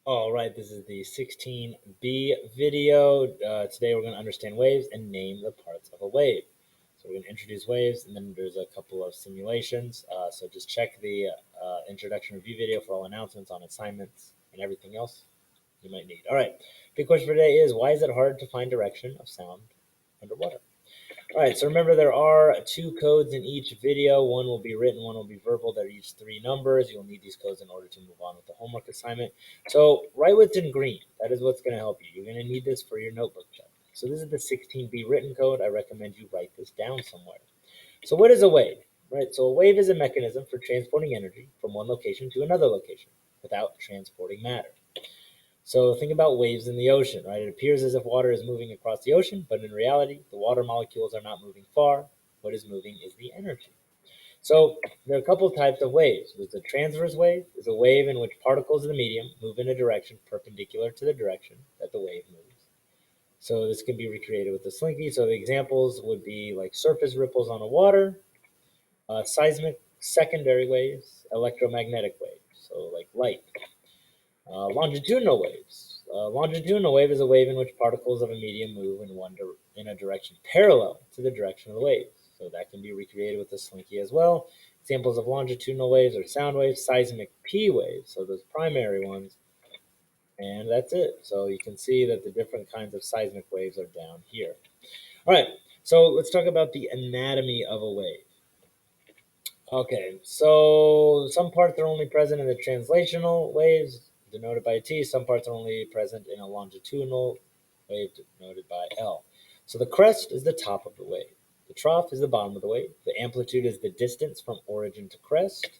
All right, this is the 16B video. Today we're going to understand waves and name the parts of a wave. So we're going to introduce waves, and then there's a couple of simulations. So just check the introduction review video for all announcements on assignments and everything else you might need. All right, big question for today is, why is it hard to find direction of sound underwater? All right, so remember there are two codes in each video. One will be written, one will be verbal. They're each three numbers. You'll need these codes in order to move on with the homework assignment. So write what's in green. That is what's going to help you. You're going to need this for your notebook check. So this is the 16B written code. I recommend you write this down somewhere. So what is a wave? Right, so a wave is a mechanism for transporting energy from one location to another location without transporting matter. So think about waves in the ocean, right? It appears as if water is moving across the ocean, but in reality, the water molecules are not moving far. What is moving is the energy. So there are a couple of types of waves. There's a transverse wave, is a wave in which particles in the medium move in a direction perpendicular to the direction that the wave moves. So this can be recreated with the slinky. So the examples would be like surface ripples on the water, seismic secondary waves, electromagnetic waves, so like light. Longitudinal waves. Longitudinal wave is a wave in which particles of a medium move in a direction parallel to the direction of the wave. So that can be recreated with the slinky as well. Examples of longitudinal waves are sound waves, seismic P waves, so those primary ones, and that's it. So you can see that the different kinds of seismic waves are down here. All right, so let's talk about the anatomy of a wave. Okay, so some parts are only present in the translational waves, denoted by T. Some parts are only present in a longitudinal wave, denoted by L. So the crest is the top of the wave. The trough is the bottom of the wave. The amplitude is the distance from origin to crest.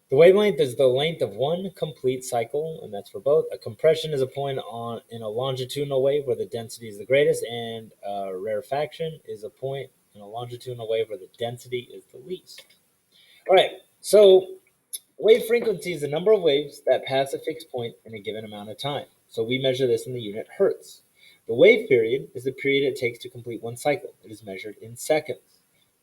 The wavelength is the length of one complete cycle, and that's for both. A compression is a point in a longitudinal wave where the density is the greatest, and rarefaction is a point in a longitudinal wave where the density is the least. All right, so wave frequency is the number of waves that pass a fixed point in a given amount of time. So we measure this in the unit hertz. The wave period is the period it takes to complete one cycle. It is measured in seconds.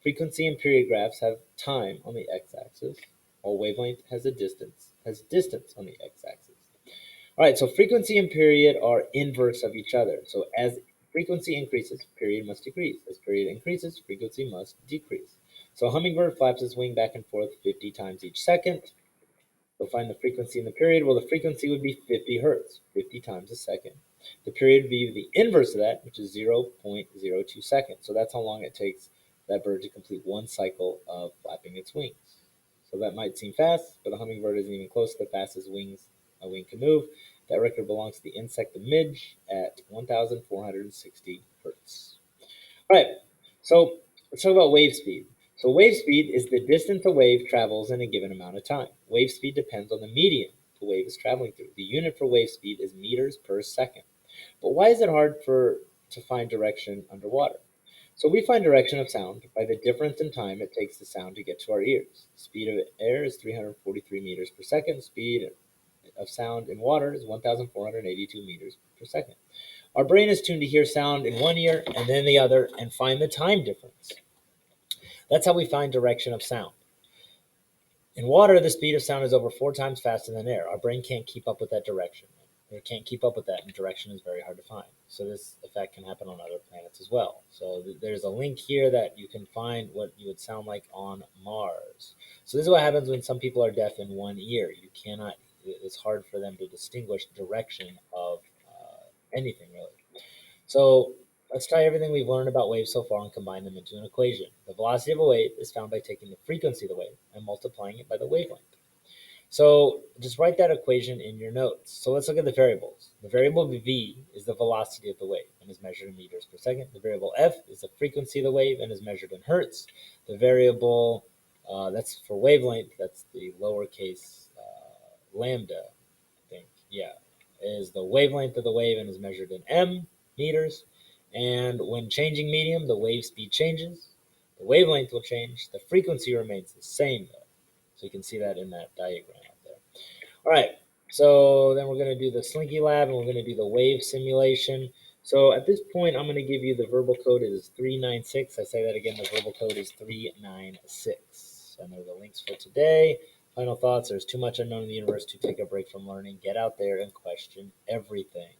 Frequency and period graphs have time on the x-axis, while wavelength has distance on the x-axis. All right, so frequency and period are inverse of each other. So as frequency increases, period must decrease. As period increases, frequency must decrease. So a hummingbird flaps its wing back and forth 50 times each second. So find the frequency in the period. Well, the frequency would be 50 hertz, 50 times a second. The period would be the inverse of that, which is 0.02 seconds. So that's how long it takes that bird to complete one cycle of flapping its wings. So that might seem fast, but a hummingbird isn't even close to the fastest wings a wing can move. That record belongs to the insect the midge at 1,460 hertz. All right, so let's talk about wave speed. So wave speed is the distance a wave travels in a given amount of time. Wave speed depends on the medium the wave is traveling through. The unit for wave speed is meters per second. But why is it hard to find direction underwater? So we find direction of sound by the difference in time it takes the sound to get to our ears. The speed of air is 343 meters per second. Speed of sound in water is 1,482 meters per second. Our brain is tuned to hear sound in one ear and then the other and find the time difference. That's how we find direction of sound. In water, the speed of sound is over 4 times faster than air. Our brain can't keep up with that direction. It can't keep up with that, and direction is very hard to find. So this effect can happen on other planets as well. So there's a link here that you can find what you would sound like on Mars. So this is what happens when some people are deaf in one ear. You cannot. It's hard for them to distinguish direction of anything really. So let's try everything we've learned about waves so far and combine them into an equation. The velocity of a wave is found by taking the frequency of the wave and multiplying it by the wavelength. So just write that equation in your notes. So let's look at the variables. The variable v is the velocity of the wave and is measured in meters per second. The variable f is the frequency of the wave and is measured in hertz. The variable, that's for wavelength, that's the lowercase lambda, I think, yeah, is the wavelength of the wave and is measured in meters. And when changing medium, the wave speed changes. The wavelength will change. The frequency remains the same, though. So you can see that in that diagram up there. All right, so then we're going to do the Slinky Lab and we're going to do the wave simulation. So at this point, I'm going to give you the verbal code. It is 396. I say that again, the verbal code is 396. And there are the links for today Final thoughts: there's too much unknown in the universe to take a break from learning. Get out there and question everything.